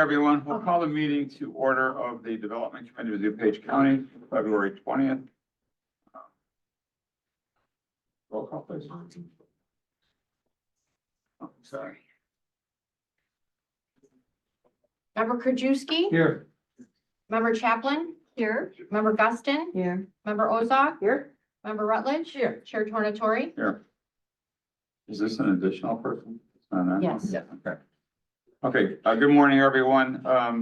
Everyone, we'll call the meeting to order of the Development Committee of DuPage County, February 20th. Roll call, please. Oh, sorry. Member Krajewski? Here. Member Chaplin? Here. Member Guston? Here. Member Ozak? Here. Member Rutledge? Here. Chair Tornatori? Here. Is this an additional person? It's not that? Yes. Yeah, okay. Okay, good morning, everyone. I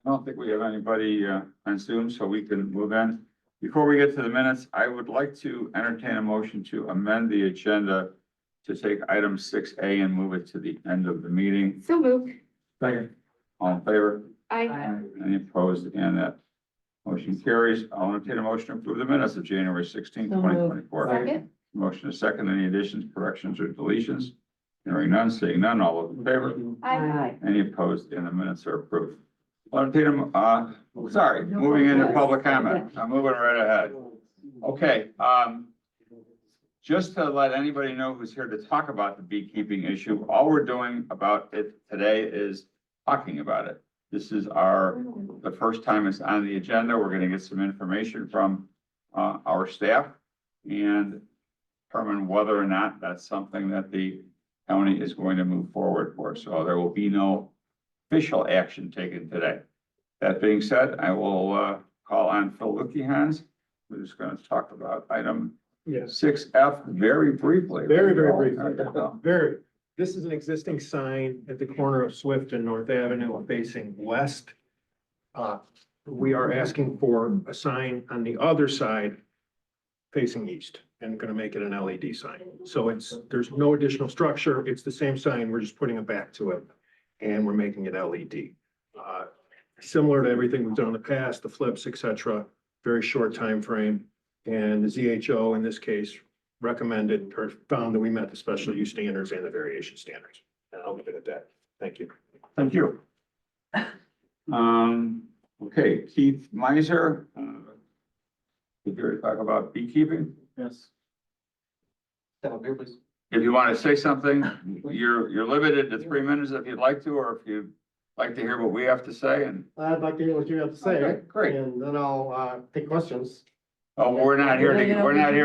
don't think we have anybody on Zoom, so we can move in. Before we get to the minutes, I would like to entertain a motion to amend the agenda to take item 6A and move it to the end of the meeting. So moved. Second. All in favor? Aye. Any opposed? And that motion carries. I'll entertain a motion to approve the minutes of January 16th, 2024. Second. Motion is second. Any additions, corrections, or deletions? Hearing none, seeing none, all those in favor? Aye. Any opposed? And the minutes are approved. I'll entertain sorry, moving into public comment. I'm moving right ahead. Okay, just to let anybody know who's here to talk about the beekeeping issue, all we're doing about it today is talking about it. This is the first time it's on the agenda. We're gonna get some information from our staff and determine whether or not that's something that the county is going to move forward for. So there will be no official action taken today. That being said, I will call on Phil Luekehans, who's going to talk about item Yes, 6F very briefly. very briefly. All right. Very. This is an existing sign at the corner of Swift and North Avenue facing west. We are asking for a sign on the other side facing east and going to make it an LED sign. So there's no additional structure. It's the same sign. We're just putting a back to it and we're making it LED. Similar to everything we've done in the past, the flips, et cetera, very short time frame. And the ZHO in this case recommended or found that we met the special use standards and the variation standards. And I'll leave it at that. Thank you. Thank you. Okay, Keith Meiser. You here to talk about beekeeping? Yes. If you want to say something, you're limited to 3 minutes if you'd like to, or if you'd like to hear what we have to say. And I'd like to hear what you have to say. Okay, great. And then I'll take questions. oh, we're not here to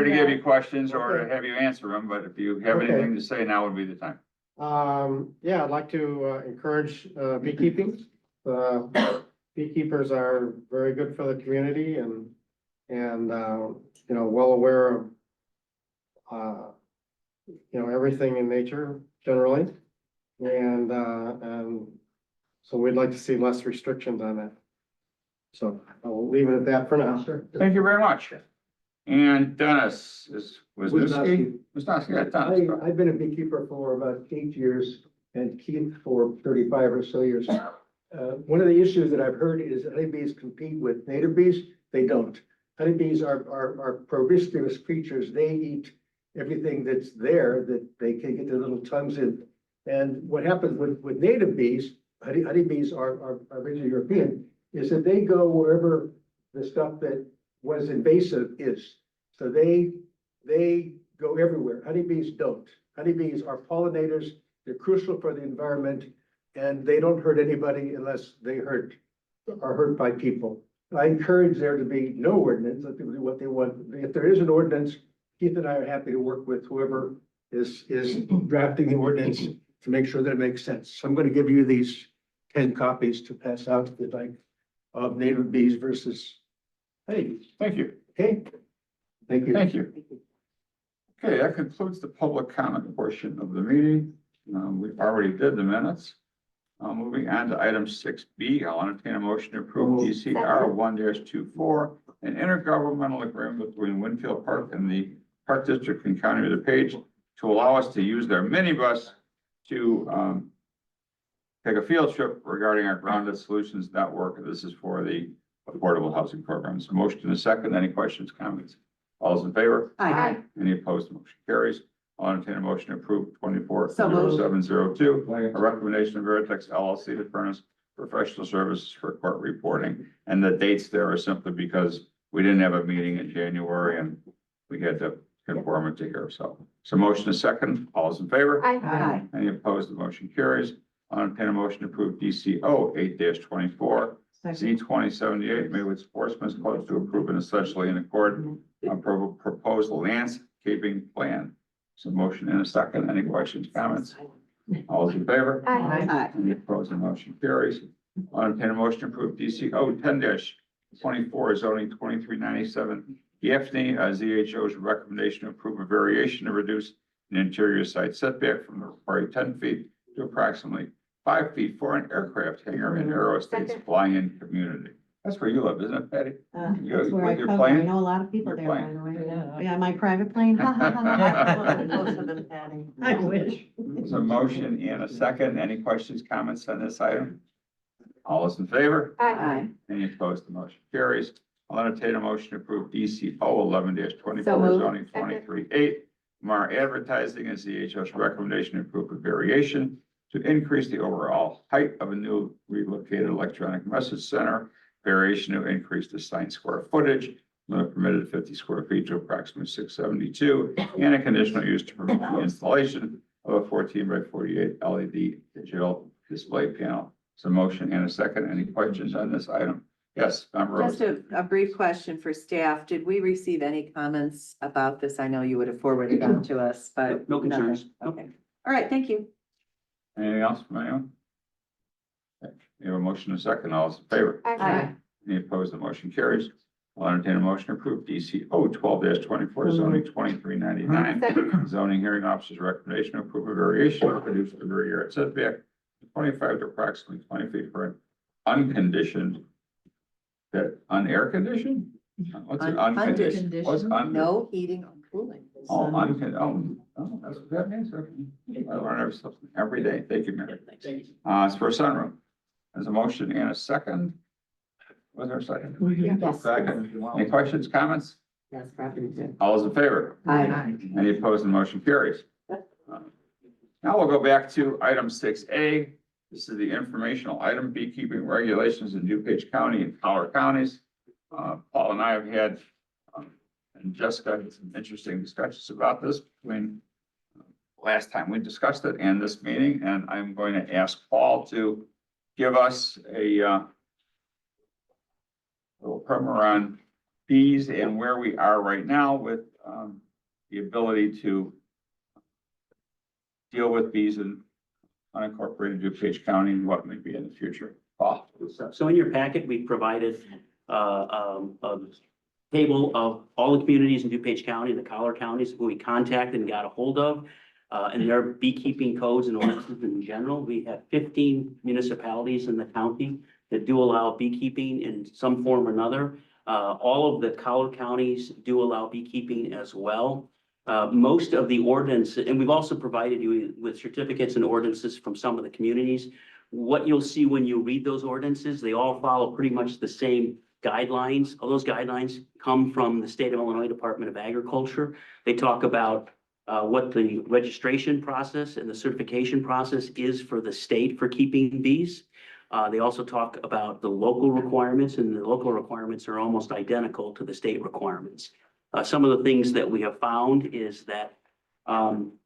give you questions or to Okay. have you answer them, but if you have Okay. anything to say, now would be the time. Yeah, I'd like to encourage beekeeping. Beekeepers are very good for the community and well aware of everything in nature generally. And so we'd like to see less restrictions on that. So I'll leave it at that for now. Sure. Thank you very much. And Dennis Wisniewski. Yeah, Dennis. I've been a beekeeper for about 8 years and Keith for 35 or so years. One of the issues that I've heard is honeybees compete with native bees. They don't. Honeybees are promiscuous creatures. They eat everything that's there that they can get their little tongues in. And what happens with native bees, honeybees are originally European, is that they go wherever the stuff that was invasive is. So they go everywhere. Honeybees don't. Honeybees are pollinators. They're crucial for the environment and they don't hurt anybody unless they are hurt by people. I encourage there to be no ordinance. Let people do what they want. If there is an ordinance, Keith and I are happy to work with whoever is drafting the ordinance to make sure that it makes sense. So I'm going to give you these 10 copies to pass out if you'd like of native bees versus honeybees. Thank you. Okay? Thank you. Thank you. Okay, that concludes the public comment portion of the meeting. We already did the minutes. Moving on to item 6B, I'll entertain a motion to approve DCR 1-24, an intergovernmental agreement between Winfield Park and the Park District and County of DuPage to allow us to use their minibus to take a field trip regarding our grounded solutions network. This is for the affordable housing programs. Motion in a second. Any questions, comments? All those in favor? Aye. Any opposed? Motion carries. I'll entertain a motion to approve So moved. 240702, a recommendation of Veritex LLC to furnish professional services for court reporting. And the dates there are simply because we didn't have a meeting in January and we had to conform it to here. So motion is second. All those in favor? Aye. Any opposed? The motion carries. I'll entertain a motion to approve DCO 8-24, Z 2078, Maywood Sportsman's Club to approve and essentially in accord proposed landscaping plan. So motion in a second. Any questions, comments? All those in favor? Aye. Any opposed, the motion carries. I'll entertain a motion to approve DCO 10-24, zoning 2397, Gaffney, ZHO's recommendation to approve a variation to reduce an interior side setback from the required 10 feet to approximately 5 feet for an aircraft hangar in Aero Estates Second. flying community. That's where you live, isn't it, Patty? You- That's where I you're come from. I playing? know a lot of people You're there, by playing. the way. Yeah, my private plane. Most of them, Patty. I wish. There's a motion and a second. Any questions, comments on this item? All those in favor? Aye. Any opposed, the motion carries. I'll entertain a motion to approve DCO 11-24, So moved. zoning 23-8. Mar Advertising is the HO's recommendation to approve a variation to increase the overall height of a new relocated electronic message center. Variation to increase the sign square footage, limit permitted 50 square feet to approximately 672, and a conditional use to permit the installation of a 14-by-48 LED digital display panel. So motion and a second. Any questions on this item? Yes, Member Just Rose. a brief question for staff. Did we receive any comments about this? I know you would have forwarded them to us, but. No concerns. nothing. Okay. All right, thank you. Anything else from anyone? Okay, we have a motion and a second. All those in favor? Aye. Any opposed? The motion carries. I'll entertain a motion to approve DCO 12-24, zoning 2399. Second. Zoning hearing officer's recommendation to approve a variation to reduce the rear yard setback to 25 to approximately 20 feet for an unconditioned, that unair conditioned? What's it unconditioned? What's un? No heating or cooling. Oh, oh, that's what that means. Okay. I learn something every day. Thank you, Mary. It's for a sunroom. There's a motion and a second. Was there a second? Yes. Second. Any questions, comments? Yes, property too. All those in favor? Aye. Any opposed? The motion carries. Now we'll go back to item 6A. This is the informational item, beekeeping regulations in DuPage County and Collier counties. Paul and I have had, and Jessica had some interesting discussions about this between last time we discussed it and this meeting, and I'm going to ask Paul to give us a little primer on bees and where we are right now with the ability to deal with bees in unincorporated DuPage County and what may be in the future. Paul. So in your packet, we provided a table of all the communities in DuPage County, the Collier counties who we contacted and got a hold of. And their beekeeping codes and ordinances in general. We have 15 municipalities in the county that do allow beekeeping in some form or another. All of the Collier counties do allow beekeeping as well. Most of the ordinance, and we've also provided you with certificates and ordinances from some of the communities. What you'll see when you read those ordinances, they all follow pretty much the same guidelines. All those guidelines come from the State of Illinois Department of Agriculture. They talk about what the registration process and the certification process is for the state for keeping bees. They also talk about the local requirements, and the local requirements are almost identical to the state requirements. Some of the things that we have found is that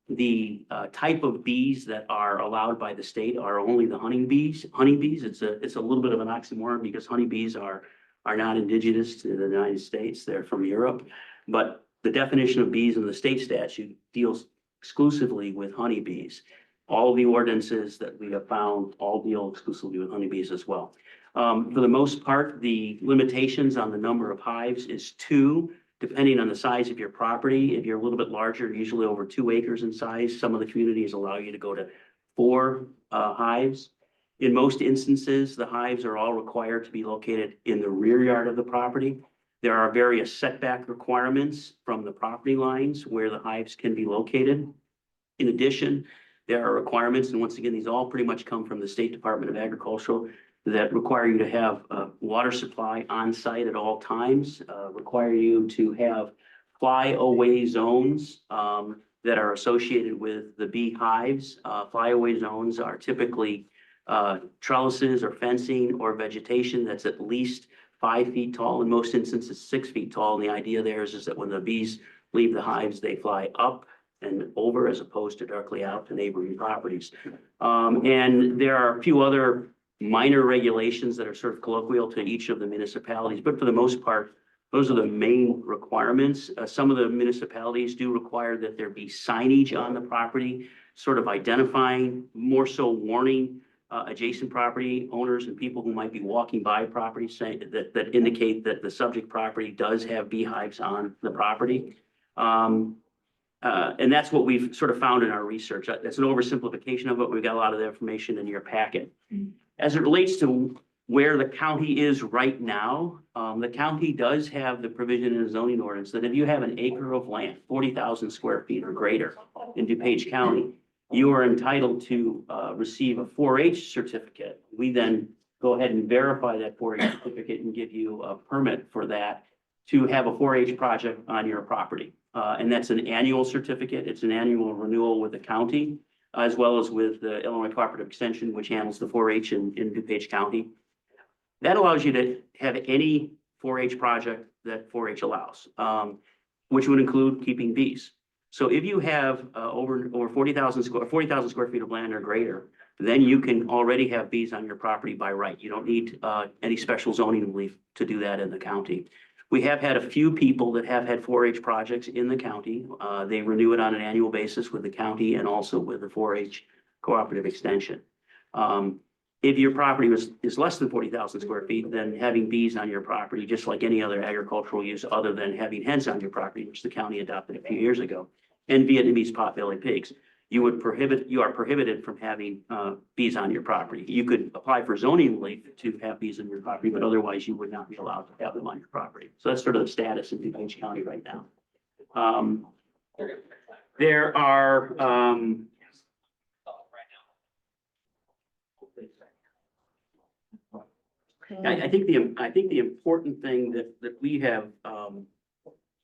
the type of bees that are allowed by the state are only the honeybees. It's a little bit of an oxymoron because honeybees are not indigenous to the United States. They're from Europe. But the definition of bees in the state statute deals exclusively with honeybees. All the ordinances that we have found all deal exclusively with honeybees as well. For the most part, the limitations on the number of hives is 2, depending on the size of your property. If you're a little bit larger, usually over 2 acres in size, some of the communities allow you to go to 4 hives. In most instances, the hives are all required to be located in the rear yard of the property. There are various setback requirements from the property lines where the hives can be located. In addition, there are requirements, and once again, these all pretty much come from the State Department of Agriculture, that require you to have a water supply on site at all times, require you to have fly away zones that are associated with the bee hives. Fly away zones are typically trellises or fencing or vegetation that's at least 5 feet tall, in most instances 6 feet tall. And the idea there is that when the bees leave the hives, they fly up and over as opposed to directly out to neighboring properties. And there are a few other minor regulations that are sort of colloquial to each of the municipalities, but for the most part, those are the main requirements. Some of the municipalities do require that there be signage on the property, sort of identifying, more so warning adjacent property owners and people who might be walking by property saying that indicate that the subject property does have beehives on the property. And that's what we've sort of found in our research. That's an oversimplification of it. We've got a lot of the information in your packet. As it relates to where the county is right now, the county does have the provision in the zoning ordinance that if you have an acre of land, 40,000 square feet or greater in DuPage County, you are entitled to receive a 4-H certificate. We then go ahead and verify that 4-H certificate and give you a permit for that to have a 4-H project on your property. And that's an annual certificate. It's an annual renewal with the county, as well as with the Illinois Cooperative Extension, which handles the 4-H in DuPage County. That allows you to have any 4-H project that 4-H allows, which would include keeping bees. So if you have over 40,000 square feet of land or greater, then you can already have bees on your property by right. You don't need any special zoning relief to do that in the county. We have had a few people that have had 4-H projects in the county. They renew it on an annual basis with the county and also with the 4-H cooperative extension. If your property is less than 40,000 square feet, then having bees on your property, just like any other agricultural use other than having hens on your property, which the county adopted a few years ago, and Vietnamese potbelly pigs, you are prohibited from having bees on your property. You could apply for zoning relief to have bees on your property, but otherwise you would not be allowed to have them on your property. So that's sort of the status in DuPage County right now. There are I think the important thing that we have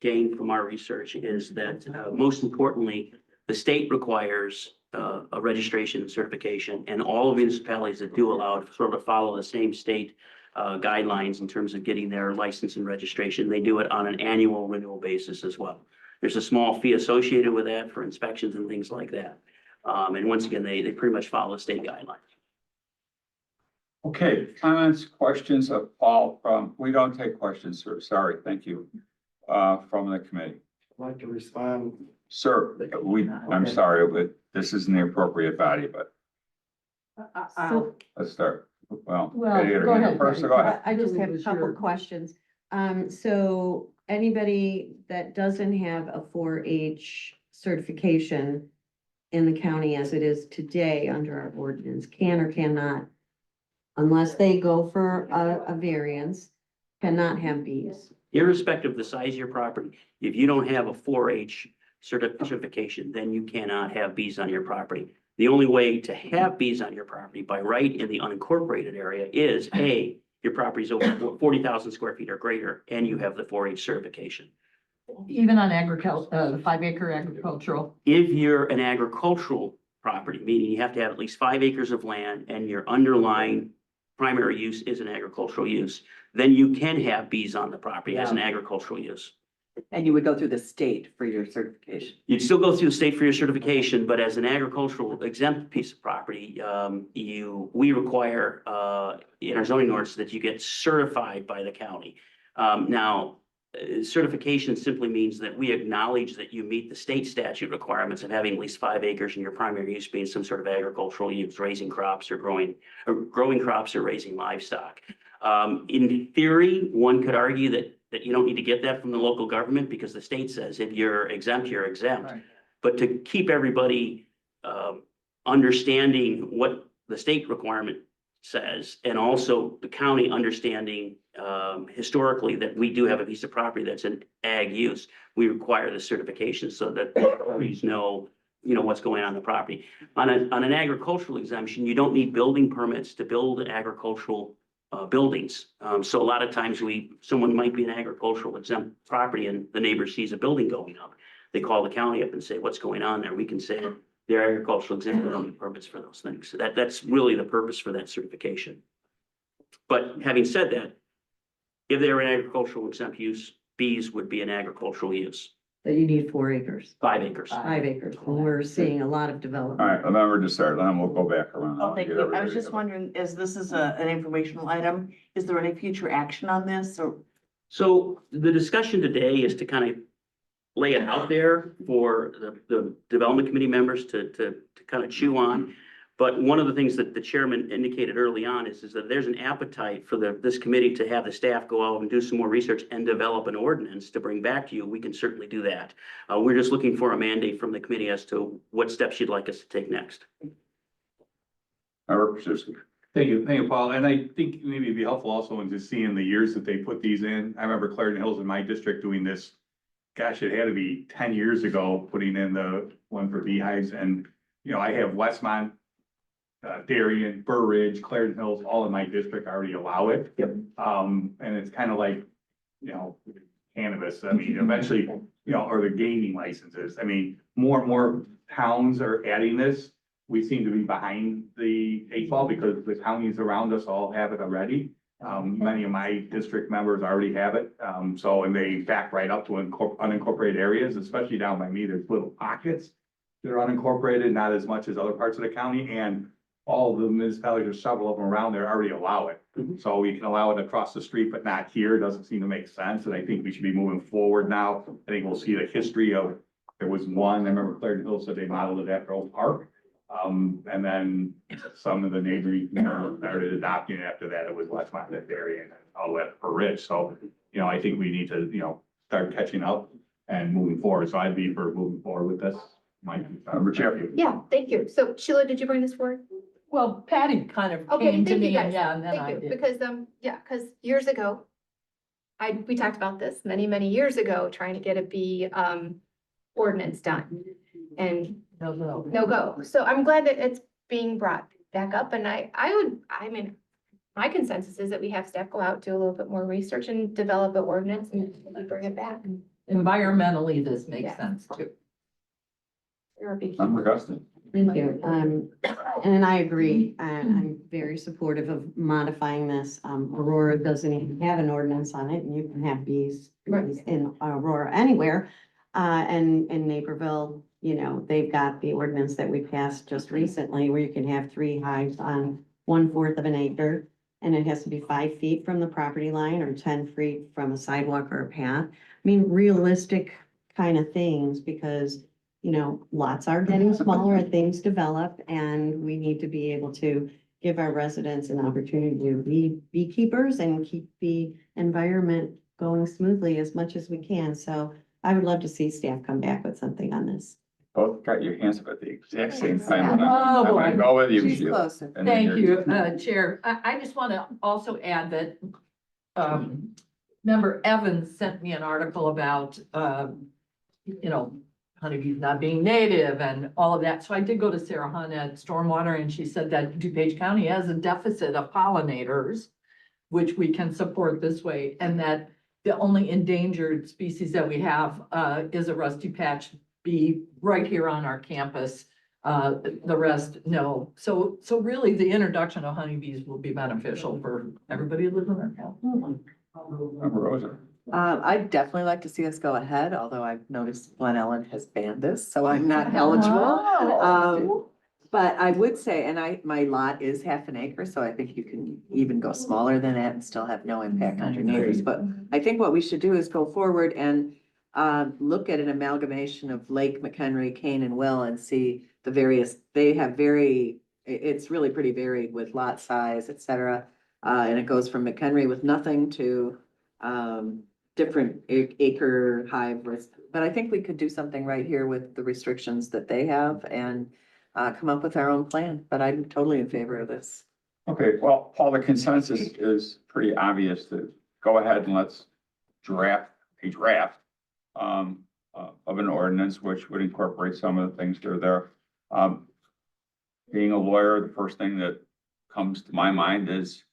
gained from our research is that most importantly, the state requires a registration and certification, and all of municipalities that do allow it sort of follow the same state guidelines in terms of getting their license and registration. They do it on an annual renewal basis as well. There's a small fee associated with that for inspections and things like that. And once again, they pretty much follow state guidelines. Okay, comments, questions of Paul we don't take questions, sir. Sorry, thank you, from the committee. I'd like to respond. Sir, I'm sorry, but this isn't the appropriate body, but let's start. Well, Well, Eddie, go ahead. first, Patty. go ahead. I just have a couple questions. So anybody that doesn't have a 4-H certification in the county as it is today under our ordinance can or cannot, unless they go for a variance, cannot have bees. Irrespective of the size of your property, if you don't have a 4-H certification, then you cannot have bees on your property. The only way to have bees on your property by right in the unincorporated area is A, your property is over 40,000 square feet or greater, and you have the 4-H certification. Even on agriculture, 5-acre agricultural. If you're an agricultural property, meaning you have to have at least 5 acres of land and your underlying primary use is an agricultural use, then you can have bees on the property as an agricultural use. And you would go through the state for your certification. You'd still go through the state for your certification, but as an agricultural exempt piece of property, we require in our zoning ordinance that you get certified by the county. Now, certification simply means that we acknowledge that you meet the state statute requirements of having at least 5 acres and your primary use being some sort of agricultural use, raising crops or growing crops or raising livestock. In theory, one could argue that you don't need to get that from the local government because the state says if you're exempt, you're exempt. Right. But to keep everybody understanding what the state requirement says, and also the county understanding historically that we do have a piece of property that's an ag use, we require the certification so that parties know what's going on in the property. On an agricultural exemption, you don't need building permits to build agricultural buildings. So a lot of times someone might be an agricultural exempt property and the neighbor sees a building going up. They call the county up and say, what's going on there? We can say they're agricultural exempt, we don't need permits for those things. So that's really the purpose for that certification. But having said that, if they're an agricultural exempt use, bees would be an agricultural use. that you need 4 acres, 5 acres. 5 acres, and we're seeing a lot of All development. right, remember to start, then we'll go back around. Oh, thank Get you. I everybody was just to- wondering, as this is an informational item, is there any future action on this or? So the discussion today is to kind of lay it out there for the development committee members to kind of chew on. But one of the things that the chairman indicated early on is that there's an appetite for this committee to have the staff go out and do some more research and develop an ordinance to bring back to you. We can certainly do that. We're just looking for a mandate from the committee as to what steps you'd like us to take next. Member Paszewski. Thank you, Paul. And I think maybe it'd be helpful also in just seeing the years that they put these in. I remember Clarendon Hills in my district doing this. Gosh, it had to be 10 years ago, putting in the one for beehives. And, you know, I have Westmont, Darien, Burr Ridge, Clarendon Hills, all in my district already allow it. Yep. And it's kind of like, you know, cannabis. I mean, eventually, you know, or the gaming licenses. I mean, more and more towns are adding this. We seem to be behind the 8 ball because the counties around us all have it already. Many of my district members already have it. And they back right up to unincorporated areas, especially down by me. There's little pockets that are unincorporated, not as much as other parts of the county. And all the municipalities, or several of them around there already allow it. So we can allow it across the street, but not here. Doesn't seem to make sense. And I think we should be moving forward now. I think we'll see the history of, there was one, I remember Clarendon Hills said they modeled it after Old Park. And then some of the neighboring, started adopting it after that. It was Westmont, that area, and all the way up for Ridge. So, you know, I think we need to, start catching up and moving forward. So I'd be for moving forward with this. Member Chair. Yeah, thank you. So Sheila, did you bring this forward? Well, Patty kind of Okay, came to thank you, me and guys. yeah, and then I Thank you, did. because, because years ago, we talked about this many, many years ago, trying to get a bee, ordinance done. And No. no go. So I'm glad that it's being brought back up, and I mean, my consensus is that we have staff go out, do a little bit more research and develop an ordinance and bring it back. Environmentally, this makes Yeah. sense too. You're a beekeeper. Member Guston. Thank you. And I agree. I'm very supportive of modifying this. Aurora doesn't even have an ordinance on it, and you can have bees Right. in Aurora anywhere. And in Naperville, they've got the ordinance that we passed just recently where you can have 3 hives on 1/4 of an acre. And it has to be 5 feet from the property line or 10 feet from a sidewalk or a path. I mean, realistic kind of things because lots are getting smaller, things develop, and we need to be able to give our residents an opportunity to be beekeepers and keep the environment going smoothly as much as we can. So I would love to see staff come back with something on this. Both got your hands up at the exact same Thanks. time. Oh, I'm gonna boy. go with you, She's Sheila. closer. And then Thank you're- you, Chair. I just want to also add that Member Evans sent me an article about, honeybees not being native and all of that. So I did go to Sarah Hunt at Stormwater and she said that DuPage County has a deficit of pollinators, which we can support this way, and that the only endangered species that we have is a rusty patch bee right here on our campus. The rest, no. So really, the introduction of honeybees will be beneficial for everybody who lives in our county. Member Rosa. I'd definitely like to see us go ahead, although I've noticed Glen Ellen has banned this, so I'm not eligible. But I would say, and my lot is 1/2 acre, so I think you can even go smaller than that and still have no impact on your neighbors. But I think what we should do is go forward and look at an amalgamation of Lake, McHenry, Kane, and Will and see the various, it's really pretty varied with lot size, et cetera. And it goes from McHenry with nothing to different acre hive risk. But I think we could do something right here with the restrictions that they have and come up with our own plan. But I'm totally in favor of this. Okay, well, Paul, the consensus is pretty obvious to go ahead and let's draft a draft of an ordinance which would incorporate some of the things that are there. Being a lawyer, the first thing that comes to my mind is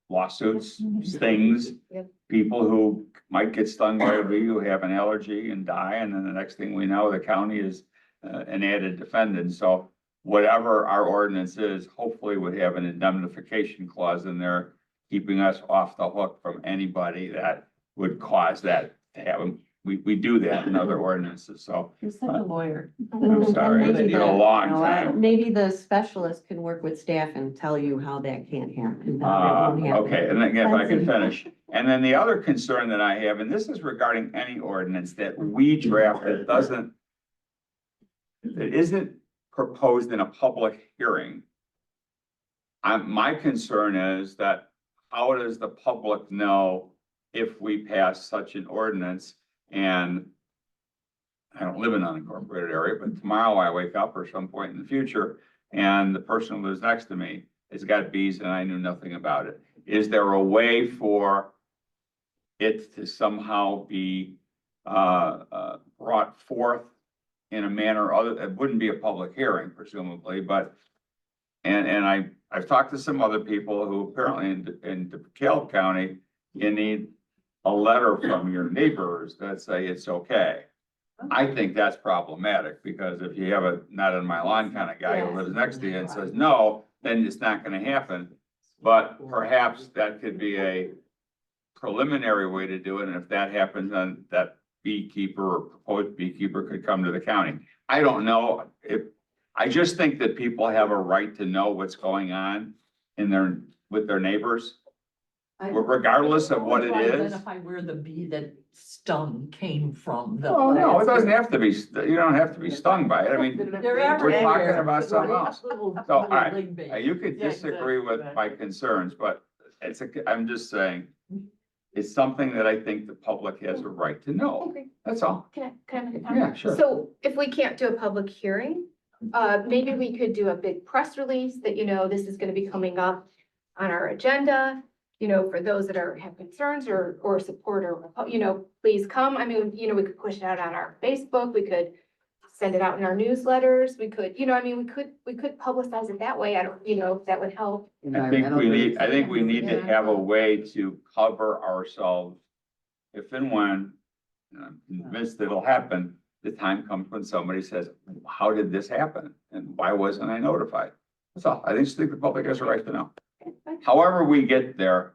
lawsuits, things, Yep. people who might get stung by a bee who have an allergy and die, and then the next thing we know, the county is an added defendant. So whatever our ordinance is, hopefully would have an indemnification clause in there, keeping us off the hook from anybody that would cause that to happen. we do that in other ordinances, so You're such a lawyer. I'm sorry, And it's maybe been a the- long You know what? time. Maybe the specialist can work with staff and tell you how that can't happen. how that won't happen. Okay, and then if I can Let's see. finish, and then the other concern that I have, and this is regarding any ordinance that we draft that doesn't, that isn't proposed in a public hearing. My concern is that how does the public know if we pass such an ordinance? And I don't live in an unincorporated area, but tomorrow I wake up or some point in the future and the person who lives next to me has got bees and I knew nothing about it. Is there a way for it to somehow be brought forth in a manner other, it wouldn't be a public hearing presumably, but and I've talked to some other people who apparently in DeKalb County, you need a letter from your neighbors that say it's okay. I think that's problematic because if you have a not on my lawn kind of guy who lives next to you and says no, then it's not gonna happen. But perhaps that could be a preliminary way to do it, and if that happens, then that beekeeper or proposed beekeeper could come to the county. I don't know if, I just think that people have a right to know what's going on in with their neighbors, regardless of what it Try to is. Identify where the bee that stung came from. Oh, no, it doesn't have to be, you don't have to be stung by it. I mean, They're we're talking everywhere. about something else. Little- So, all little right, league bee. you could Yeah, disagree with exactly. my concerns, but I'm just saying, it's something that I think the public has a right to know. Okay, That's all. can I make a comment? Yeah, sure. So if we can't do a public hearing, maybe we could do a big press release that, this is gonna be coming up on our agenda. For those that have concerns or support or, please come. I mean, we could push it out on our Facebook, we could send it out in our newsletters, we could, we could publicize it that way. I don't, if that would help. I think we need to have a way to cover ourselves if and when, and I'm convinced it'll happen, the time comes when somebody says, how did this happen? And why wasn't I notified? That's all. I think the public has a right to know. However we get there,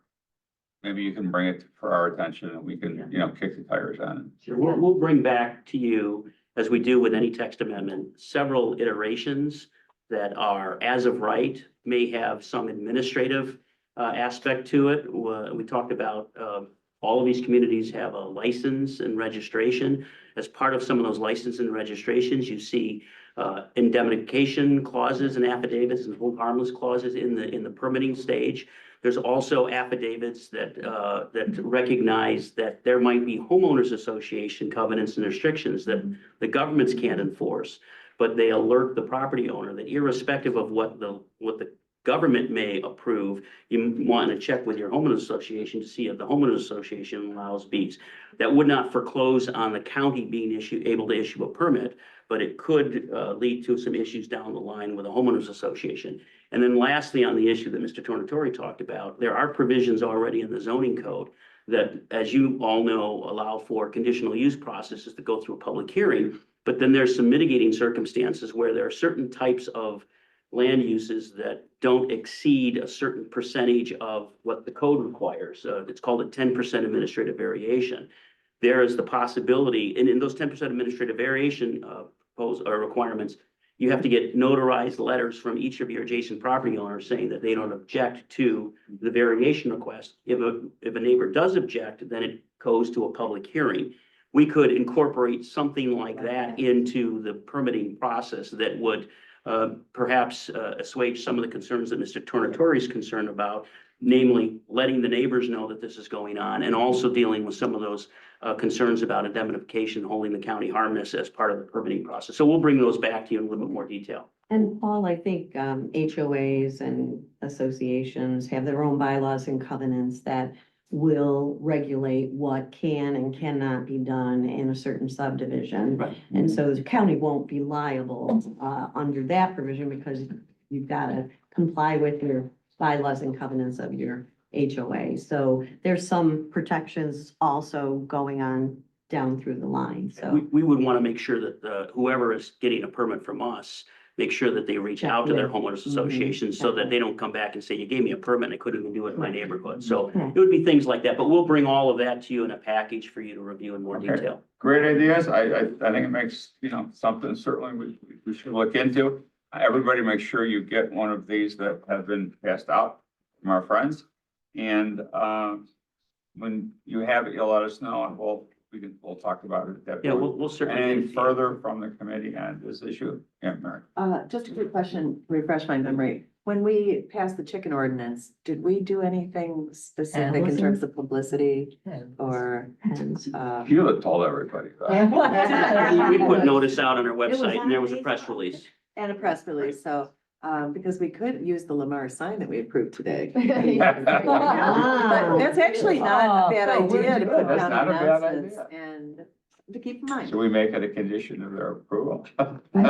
maybe you can bring it for our attention and we can, kick the tires on it. Sure, we'll bring back to you, as we do with any text amendment, several iterations that are, as of right, may have some administrative aspect to it. We talked about, all of these communities have a license and registration. As part of some of those license and registrations, you see indemnification clauses and affidavits and hold harmless clauses in the permitting stage. There's also affidavits that recognize that there might be homeowners association covenants and restrictions that the governments can't enforce, but they alert the property owner that irrespective of what the government may approve, you want to check with your homeowners association to see if the homeowners association allows bees. That would not foreclose on the county being able to issue a permit, but it could lead to some issues down the line with a homeowners association. And then lastly, on the issue that Mr. Tornatore talked about, there are provisions already in the zoning code that, as you all know, allow for conditional use processes to go through a public hearing. But then there's some mitigating circumstances where there are certain types of land uses that don't exceed a certain percentage of what the code requires. It's called a 10% administrative variation. There is the possibility, and in those 10% administrative variation requirements, you have to get notarized letters from each of your adjacent property owners saying that they don't object to the variation request. If a neighbor does object, then it goes to a public hearing. We could incorporate something like that into the permitting process that would perhaps assuage some of the concerns that Mr. Tornatore is concerned about, namely letting the neighbors know that this is going on and also dealing with some of those concerns about indemnification, holding the county harmless as part of the permitting process. So we'll bring those back to you in a little bit more detail. And Paul, I think HOAs and associations have their own bylaws and covenants that will regulate what can and cannot be done in a certain subdivision. Right. And so the county won't be liable under that provision because you've got to comply with your bylaws and covenants of your HOA. So there's some protections also going on down through the line, so. We would want to make sure that whoever is getting a permit from us make sure that they reach out to their homeowners associations so that they don't come back and say, you gave me a permit and I couldn't even do it in my neighborhood. So it would be things like that, but we'll bring all of that to you in a package for you to review in more Okay. detail. Great ideas. I think it makes, something certainly we should look into. Everybody make sure you get one of these that have been passed out from our friends. And, when you have it, you'll let us know and we'll talk about it. at that Yeah, point. we'll certainly. Anything further from the committee on this issue? Yeah, Mary. Just a quick question, refresh my memory. When we passed the chicken ordinance, did we do anything specific in terms of publicity or? You have told everybody. We put notice out on our website and there was a press release. And a press release, so, because we could use the Lamar sign that we approved today. But that's actually not a bad Oh, so idea to put That's down not a bad announcements idea. and to keep in mind. Should we make it a condition of their approval? No.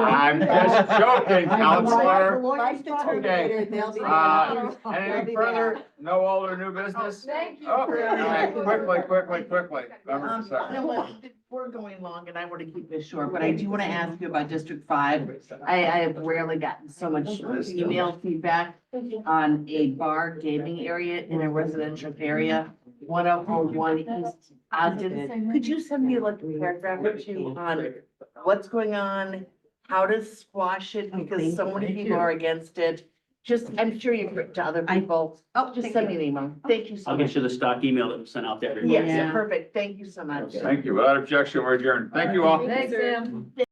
I'm just joking, counselor. Like the Terminator, they'll be. Anything further? No old or new business? Thank you. Oh, all right, quickly. Members, You know what, we're going long and I want to keep this short, but I do want to ask you about District 5. I have rarely gotten so much email feedback on a bar gaming area in a residential area, 101 East Ogden. Could you send me like a paragraph or two on what's going on, how to squash it, because so many people are against it? Just, I'm sure you've written to other people. Oh, Just send me an email. Thank you so I'll much. get you the stock email that was sent out to everybody. Yes, Yeah. perfect. Thank you so much. Thank you. Without objection, we're adjourned. Thank you all. Thanks, Sam.